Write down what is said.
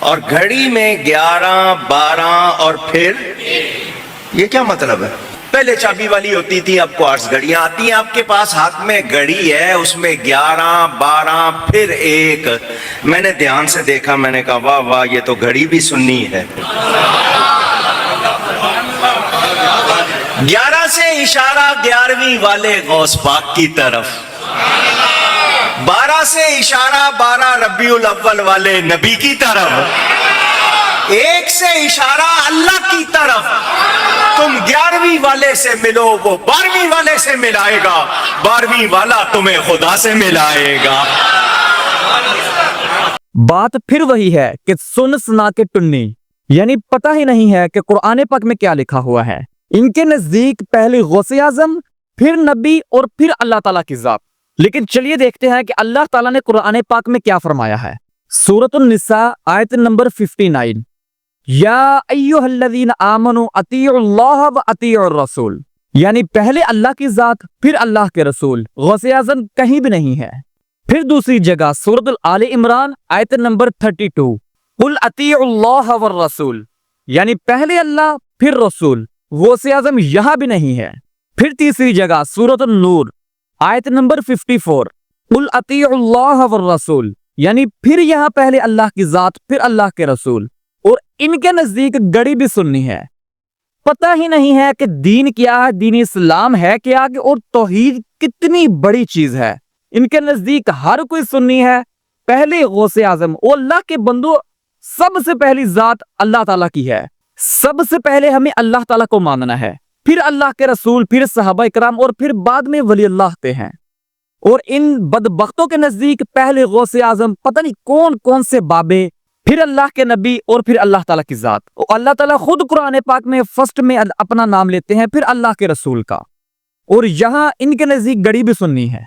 اور گھڑی میں 11 12 اور پھر یہ کیا مطلب ہے؟ پہلے چابی والی ہوتی تھی، اب کوارٹز گھڑیاں آتی ہیں آپ کے پاس، ہاتھ میں گھڑی ہے، اس میں 11 12 پھر 1۔ میں نے دھیان سے دیکھا، میں نے کہا واہ واہ، یہ تو گھڑی بھی سنی ہے۔ 11 سے اشارہ 11ویں والے غوث پاک کی طرف، 12 سے اشارہ 12 ربیع الاول والے نبی کی طرف، 1 سے اشارہ اللہ کی طرف۔ تم 11ویں والے سے ملو، وہ 12ویں والے سے ملائے گا، 12ویں والا تمہیں خدا سے ملائے گا۔ بات پھر وہی ہے کہ سن سنا کے ٹنی، یعنی پتہ ہی نہیں ہے کہ قرآن پاک میں کیا لکھا ہوا ہے۔ ان کے نزدیک پہلے غوث اعظم، پھر نبی اور پھر اللہ تعالیٰ کی ذات۔ لیکن چلیے دیکھتے ہیں کہ اللہ تعالیٰ نے قرآن پاک میں کیا فرمایا ہے۔ سورۃ النساء آیت نمبر 59، یا ایھا الذین آمنوا اطیعوا اللہ و اطیعوا الرسول، یعنی پہلے اللہ کی ذات پھر اللہ کے رسول۔ غوث اعظم کہیں بھی نہیں ہے۔ پھر دوسری جگہ سورۃ آل عمران آیت نمبر 32، قل اطیعوا اللہ والرسول، یعنی پہلے اللہ پھر رسول۔ غوث اعظم یہاں بھی نہیں ہے۔ پھر تیسری جگہ سورۃ النور آیت نمبر 54، قل اطیعوا اللہ والرسول، یعنی پھر یہاں پہلے اللہ کی ذات پھر اللہ کے رسول۔ اور ان کے نزدیک گڑی بھی سننی ہے۔ پتہ ہی نہیں ہے کہ دین کیا ہے، دین اسلام ہے کیا، اور توحید کتنی بڑی چیز ہے۔ ان کے نزدیک ہر کوئی سنی ہے۔ پہلے غوث اعظم اور اللہ کے بندو، سب سے پہلی ذات اللہ تعالیٰ کی ہے۔ سب سے پہلے ہمیں اللہ تعالیٰ کو ماننا ہے، پھر اللہ کے رسول، پھر صحابہ کرام، اور پھر بعد میں ولی اللہ آتے ہیں۔ اور ان بدبختوں کے نزدیک پہلے غوث اعظم، پتہ نہیں کون کون سے بابے، پھر اللہ کے نبی، اور پھر اللہ تعالیٰ کی ذات۔ اور اللہ تعالیٰ خود قرآن پاک میں فرسٹ میں اپنا نام لیتے ہیں، پھر اللہ کے رسول کا۔ اور یہاں ان کے نزدیک گڑی بھی سننی ہے۔